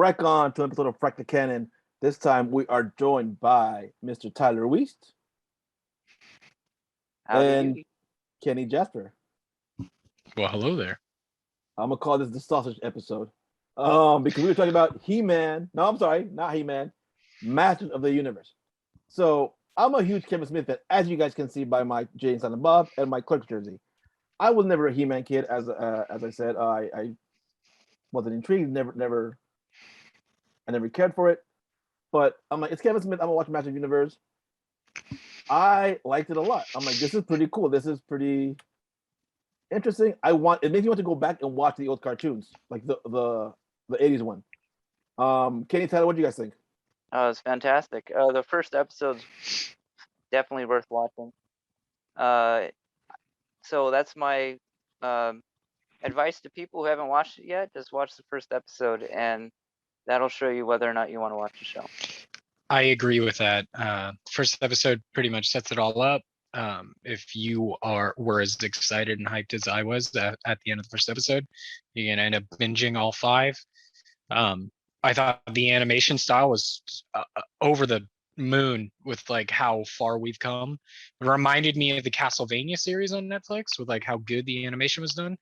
Frack on to an episode of Frack the Canon. This time we are joined by Mr. Tyler Weist and Kenny Jasper. Well, hello there. I'm gonna call this the sausage episode. Because we were talking about He-Man. No, I'm sorry, not He-Man. Masters of the Universe. So I'm a huge Kevin Smith fan, as you guys can see by my James on above and my Clerks jersey. I was never a He-Man kid, as I said. I wasn't intrigued. I never cared for it. But I'm like, it's Kevin Smith. I'm gonna watch Masters of the Universe. I liked it a lot. I'm like, this is pretty cool. This is pretty interesting. It makes me want to go back and watch the old cartoons, like the 80s one. Kenny, Tyler, what do you guys think? Oh, it's fantastic. The first episode's definitely worth watching. So that's my advice to people who haven't watched it yet. Just watch the first episode, and that'll show you whether or not you want to watch the show. I agree with that. First episode pretty much sets it all up. If you were as excited and hyped as I was at the end of the first episode, you're gonna end up binging all 5. I thought the animation style was over the moon with like how far we've come. It reminded me of the Castlevania series on Netflix with like how good the animation was done.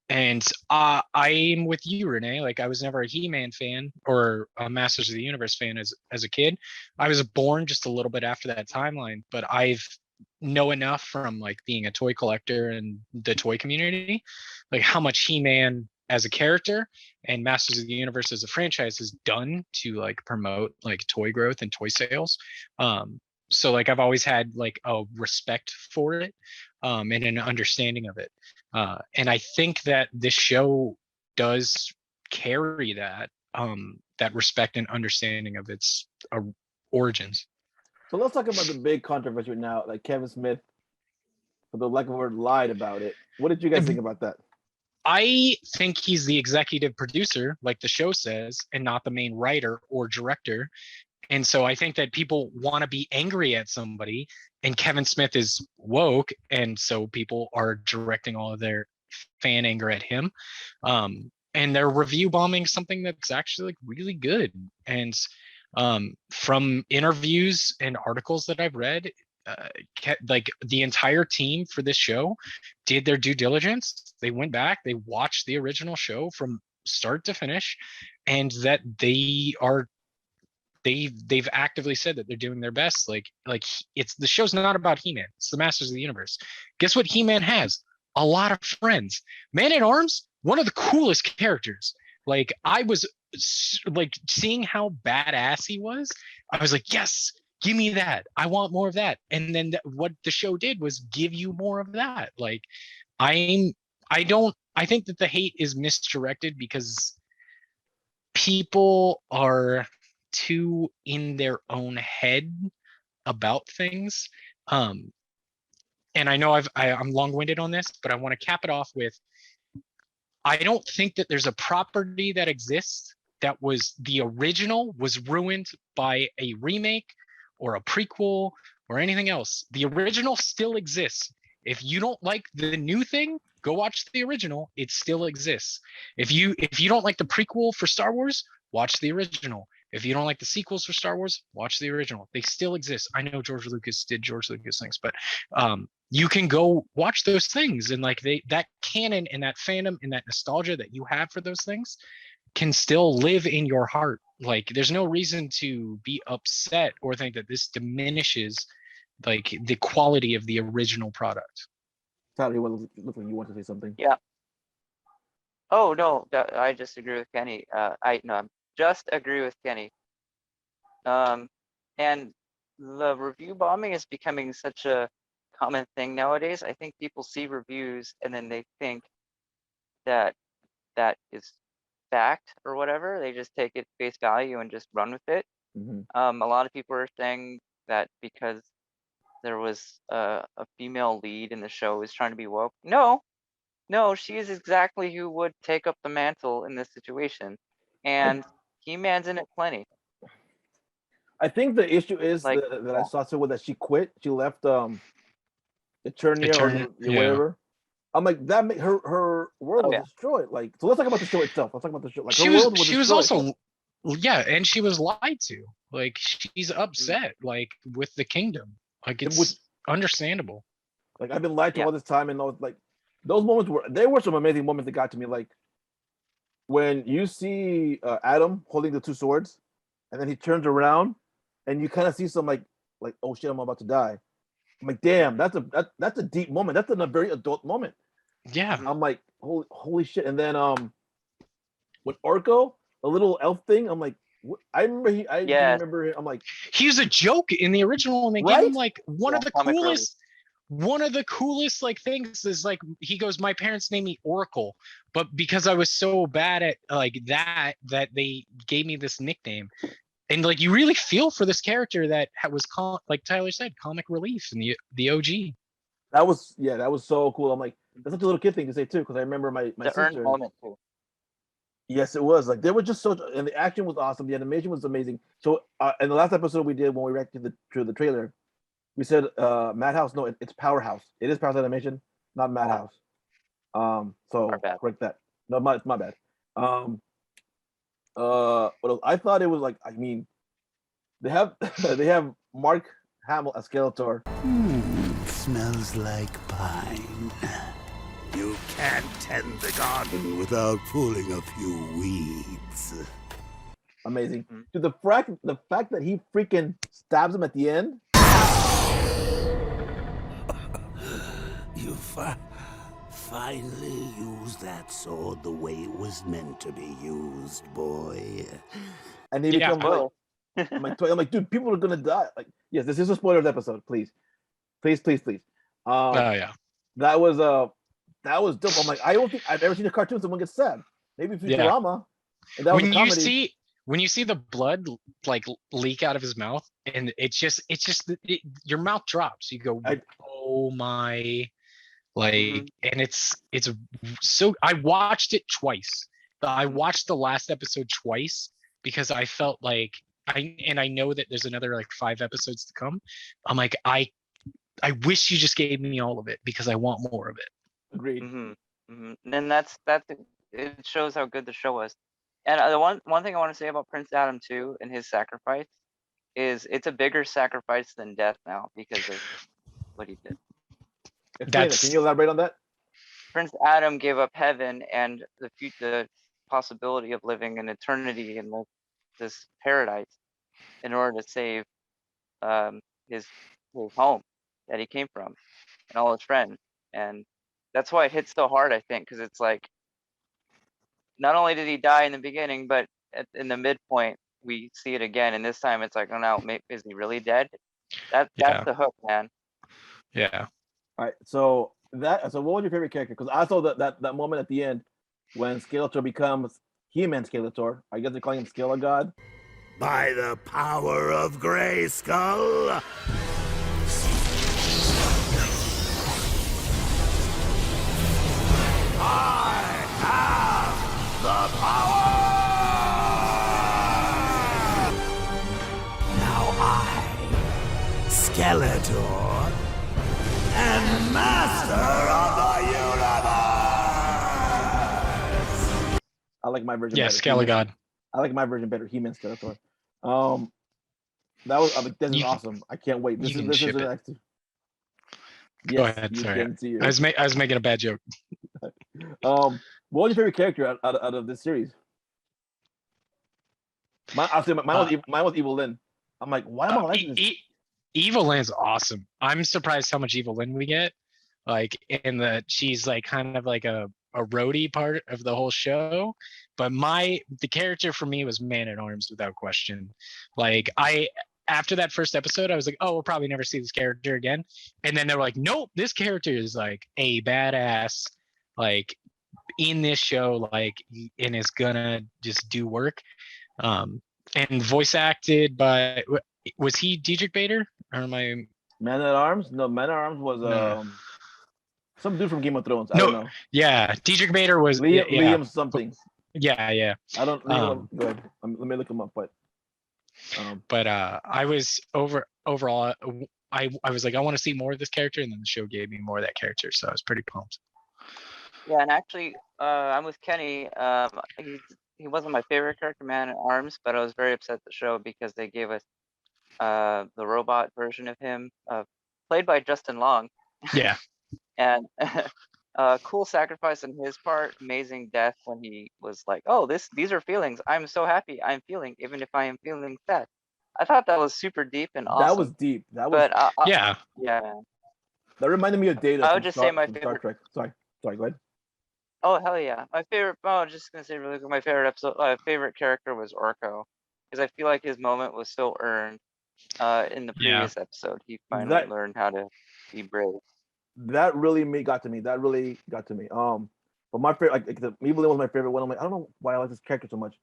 And I'm with you, Rene. Like, I was never a He-Man fan or a Masters of the Universe fan as a kid. I was born just a little bit after that timeline, but I've know enough from like being a toy collector and the toy community, like how much He-Man as a character and Masters of the Universe as a franchise has done to like promote like toy growth and toy sales. So like I've always had like a respect for it and an understanding of it. And I think that this show does carry that that respect and understanding of its origins. So let's talk about the big controversy right now. Like Kevin Smith, for the lack of a word, lied about it. What did you guys think about that? I think he's the executive producer, like the show says, and not the main writer or director. And so I think that people want to be angry at somebody, and Kevin Smith is woke, and so people are directing all of their fan anger at him. And they're review bombing something that's actually like really good. And from interviews and articles that I've read, like the entire team for this show did their due diligence. They went back, they watched the original show from start to finish, and that they've actively said that they're doing their best. Like it's the show's not about He-Man, it's the Masters of the Universe. Guess what He-Man has? A lot of friends. Man-at-Arms, one of the coolest characters. Like, I was like seeing how badass he was, I was like, yes, give me that. I want more of that. And then what the show did was give you more of that. Like, I think that the hate is misdirected because people are too in their own head about things. And I know I'm long-winded on this, but I want to cap it off with, I don't think that there's a property that exists that was the original was ruined by a remake or a prequel or anything else. The original still exists. If you don't like the new thing, go watch the original. It still exists. If you don't like the prequel for Star Wars, watch the original. If you don't like the sequels for Star Wars, watch the original. They still exist. I know George Lucas did George Lucas things, but you can go watch those things, and like that canon and that fandom and that nostalgia that you have for those things can still live in your heart. Like, there's no reason to be upset or think that this diminishes like the quality of the original product. Tyler, you look like you want to say something. Yeah. Oh no, I just agree with Kenny. Just agree with Kenny. And the review bombing is becoming such a common thing nowadays. I think people see reviews and then they think that is fact or whatever. They just take it face value and just run with it. Mm-hmm. A lot of people are saying that because there was a female lead in the show is trying to be woke. No, she is exactly who would take up the mantle in this situation. And He-Man's in it plenty. I think the issue is Like, that I saw somewhere that she quit. She left Eternia or whatever. I'm like that. Her world Oh was yeah. destroyed. Like, so let's talk about the show itself. Let's talk about the show. Like, her She was world was she was destroyed. also yeah, and she was lied to. Like she's Mm, upset like with the kingdom. Like Which, it's understandable. like, I've been lied to yeah. all this time, and those moments were some amazing moments that got to me. Like when you see Adam holding the two swords, and then he turns around, and you kind of see some like oh shit, I'm about to die. I'm like, damn, Mhm, that's a deep moment. That's a very adult moment. Yeah. mhm. I'm like, holy shit. And then with Orko, a little elf thing, I'm like, I remember I Yes. remember I'm like, He was a joke in the original, and they gave him right? like Yeah. Comic relief. one of the coolest like things is like he goes, my parents named me Oracle, but because I was so bad at like that they gave me this nickname. And like you really feel for this character that was like Tyler said, comic relief in the OG. That was so cool. I'm like, that's such a little kid thing to say too, because I remember my The earned sister. moment too. Yes, it was. Like, they were just so, and the action was awesome. The animation was amazing. So in the last episode we did when we reacted to the trailer, we said Madhouse. No, it's Powerhouse. It is Powerhouse Animation, not Ah, Madhouse. our So bad. correct that. No, it's my bad. Um, what else? I thought it was like, I mean, they have they have Mark Hamill as Skeletor. Smells like pine. You can't tend the garden without pulling a few weeds. Amazing. Mhm. Dude, the fact that he freaking stabs him at the end. You finally used that sword the way it was meant to be used, boy. And he Yeah. becomes like, Well, I'm like, dude, people are gonna die. Like, yes, this is a spoilers episode. Please, please, please, please. Oh yeah. That was dope. I'm like, I don't think I've ever seen a cartoon someone gets stabbed. Maybe Yeah. Futurama, and that was a When you comedy. see when you see the blood like leak out of his mouth, and your mouth drops. You go, I oh my, like, mhm, and it's so. I watched it twice. I mhm. watched the last episode twice because I felt like I know that there's another like 5 episodes to come. I'm like, I wish you just gave me all of it because I want more of it. agreed. Mhm. Mhm. And it shows how good the show was. And the one thing I want to say about Prince Adam too and his sacrifice is it's a bigger sacrifice than death now because of what he did. Explain it. Can you That's elaborate on that? Prince Adam gave up heaven and the possibility of living an eternity in this paradise in order to save um, his his home that he came from and all his friends. And that's why it hits so hard, I think, because it's like not only did he die in the beginning, but in the midpoint we see it again, and this time it's like, oh no, is he really dead? That's yeah, the hook, man. yeah. All right. So what was your favorite character? Because I saw that moment at the end when Skeletor becomes He-Man Skeletor. I guess they're calling him Skele God. By the power of Grayskull, I have the power! Now Skeletor, and master of the universe! I like my version Yeah, better. Scaligod. I like my version better. He-Man Skeletor. Um, that was. I mean, this is You awesome. I can't wait. you can This is ship the it. next. Go Yes, ahead. you Sorry, can see I it. was making a bad joke. What was your favorite character out of this series? I'll say Uh, mine was Evil Lynn. I'm like, why am I liking this? Evil Lynn's awesome. I'm surprised how much Evil Lynn we get. Like in the she's like kind of like a roadie part of the whole show. But the character for me was Man at Arms without question. Like after that first episode, I was like, oh, we'll probably never see this character again. And then they're like, nope, this character is like a badass, like in this show, like and is gonna just do work. Um, and voice acted by was he Diedrich Bader or am I Man at Arms? No, Man at Arms was no some dude from Game of Thrones. I don't no know. yeah Diedrich Bader was Liam something. yeah I don't. um Go ahead. Let me look him up. Um, but I was overall I was like I want to see more of this character and then the show gave me more of that character so I was pretty pumped. Yeah, and actually, I'm with Kenny. He wasn't my favorite character, Man at Arms, but I was very upset at the show because they gave us the robot version of him, played by Justin Long, Yeah. and cool sacrifice on his part. Amazing death when he was like, "Oh, these are feelings. I'm so happy. I'm feeling, even if I am feeling sad." I thought that was super deep and That was awesome. deep. That was But Yeah. yeah, that reminded me of Data I from would just say my Star favorite. Trek. Sorry, go ahead. Oh hell yeah! My favorite. Oh, I was just gonna say really quick. My favorite episode, favorite character was Orko, because I feel like his moment was so earned. In the Yeah. previous episode, he finally That learned how to be brave. that really got to me. That really got to me. But my favorite, like Evelyn was my favorite one. I'm like, I don't know why I like this character so much.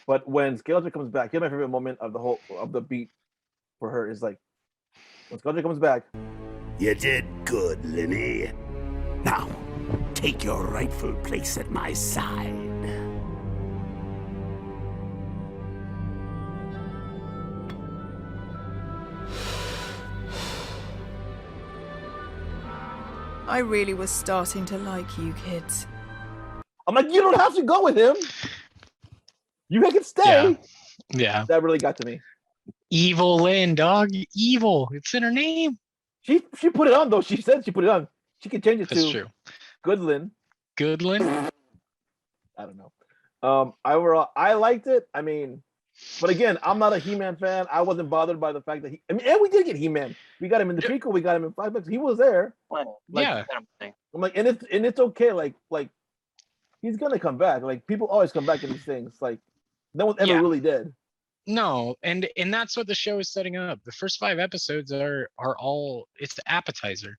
But when Skeletor comes back, here's my favorite moment of the beat for her is like when Skeletor comes back. You did good, Rene. Now, take your rightful place at my side. I really was starting to like you kids. I'm like, you don't have to go with him. You can stay. Yeah. That really got to me. Evil Lynn, dog. Evil. It's in her name. She put it on though. She said she put it on. She could change it That's to true. Goodlin. Goodlin. I don't know. Overall, I liked it. I mean, but again, I'm not a He-Man fan. I wasn't bothered by the fact that and we did get He-Man. We got him in the prequel. We got him in 5 bucks. He was there. Like, Yeah. I'm like, and it's okay. Like he's gonna come back. Like people always come back in these things. Like no one's ever really dead. No, and that's what the show is setting up. The first 5 episodes are all, it's the appetizer.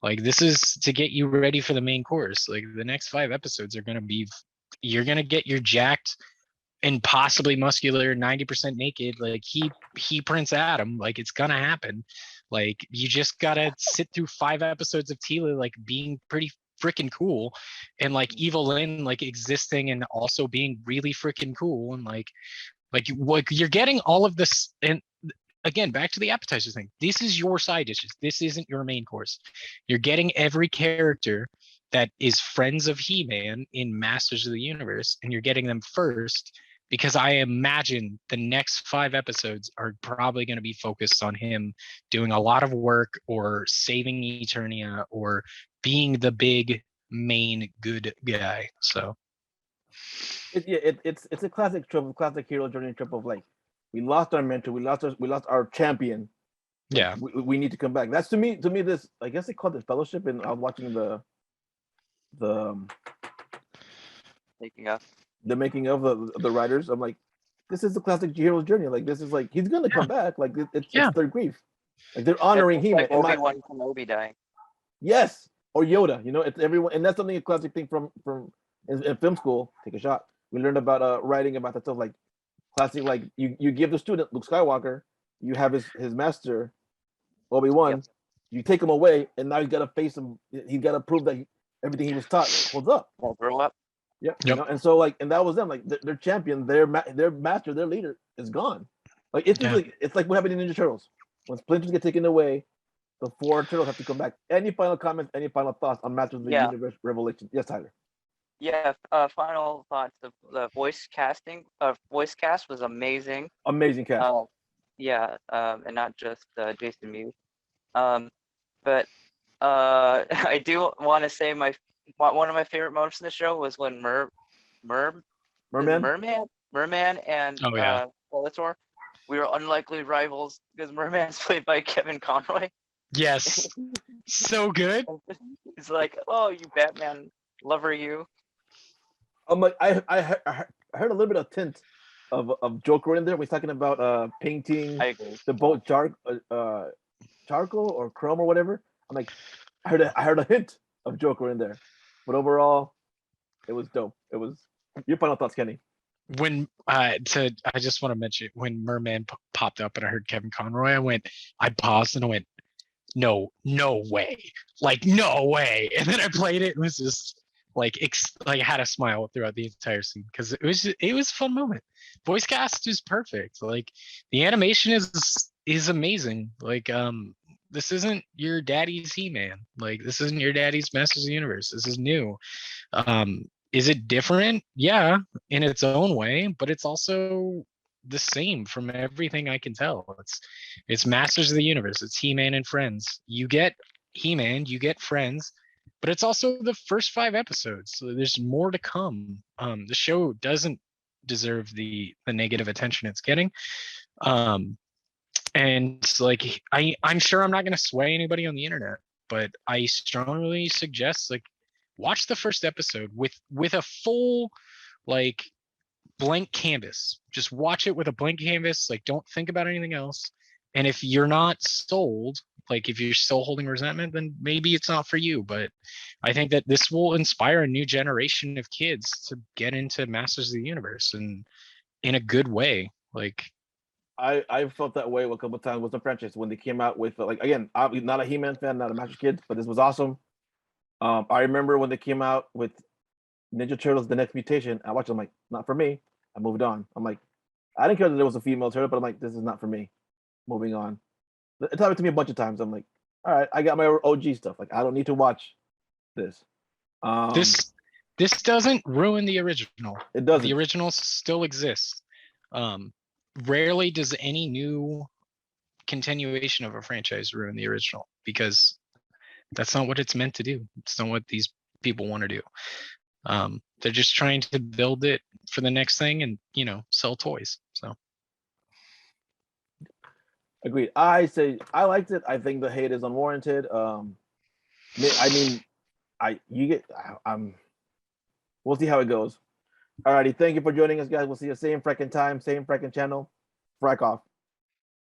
Like this is to get you ready for the main course. Like the next 5 episodes are gonna be, you're gonna get your jacked and possibly muscular 90% naked like he Prince Adam. Like it's gonna happen. Like you just gotta sit through 5 episodes of Tila like being pretty freaking cool, and like Evil Lynn like existing and also being really freaking cool, and like you're getting all of this. And again, back to the appetizer thing, this is your side dishes, this isn't your main course. You're getting every character that is friends of He-Man in Masters of the Universe, and you're getting them first because I imagine the next 5 episodes are probably going to be focused on him doing a lot of work or saving Eternia or being the big main good guy. So It's a classic trope, classic hero journey trope of like we lost our mentor, we lost our champion. Like, yeah, we need to come back. That's to me this, I guess they called it fellowship, and I was watching the making of the writers. I'm like, this is the classic hero's journey. Like this is like he's gonna come back. Like it's their grief. Like they're honoring him. Like Obi-Wan Kenobi dying. Yes, or Yoda. You know, it's everyone, and that's something a classic thing from in film school. Take a shot. We learned about writing about that stuff. Like classic, like you give the student Luke Skywalker, you have his master Obi-Wan. Yep. You take him away, and now he's got to face him. He's got to prove that everything he was taught holds up. Well, grow up. Yep. You know? And so like, and that was them. Like their champion, their master, their leader is gone. Like it's like what happened in Ninja Turtles when Splinters get taken away. The 4 turtles have to come back. Any final comments? Any final thoughts on Masters of the Universe Revelation? Yes, Tyler. Yeah. Final thoughts. The voice cast was amazing. Amazing cast. And not just Jason Mewes. But I do want to say one of my favorite moments in the show was when Merman and Skeletor, we were unlikely rivals because Merman's played by Kevin Conroy. Yes. So good. He's like, "Oh, you Batman lover, you." I'm like, I heard a little bit of tint of Joker in there. We're talking about painting the boat charcoal or chrome or whatever. I'm like, I heard a hint of Joker in there, but overall, it was dope. It was. Your final thoughts, Kenny? When I just want to mention when Merman popped up and I heard Kevin Conroy, I paused and I went, no way, like no way. And then I played it and was just like I had a smile throughout the entire scene because it was a fun moment. Voice cast is perfect. Like the animation is amazing. Like this isn't your daddy's He-Man. Like, this isn't your daddy's Masters of the Universe. This is new. Is it different? Yeah, in its own way, but it's also the same from everything I can tell. It's Masters of the Universe. It's He-Man and friends. You get He-Man, you get friends, but it's also the first 5 episodes. So there's more to come. The show doesn't deserve the negative attention it's getting. And like I'm sure I'm not going to sway anybody on the internet, but I strongly suggest like watch the first episode with a full like blank canvas. Just watch it with a blank canvas. Like, don't think about anything else. And if you're not sold, like if you're still holding resentment, then maybe it's not for you. But I think that this will inspire a new generation of kids to get into Masters of the Universe and in a good way. Like, I felt that way a couple of times with the franchise when they came out with like, again, I'm not a He-Man fan, not a Master Kid, but this was awesome. I remember when they came out with Ninja Turtles: The Next Mutation. I watched it, I'm like, not for me. I moved on. I'm like, I didn't care that there was a female turtle, but I'm like, this is not for me. Moving on. It happened to me a bunch of times. I'm like, all right, I got my OG stuff. Like, I don't need to watch this. this doesn't ruin the original. It doesn't. The original still exists. Rarely does any new continuation of a franchise ruin the original, because that's not what it's meant to do. It's not what these people want to do. They're just trying to build it for the next thing and, you know, sell toys. So Agreed. I say I liked it. I think the hate is unwarranted. We'll see how it goes. Alrighty, thank you for joining us, guys. We'll see you same fracking time, same fracking channel. Frack off.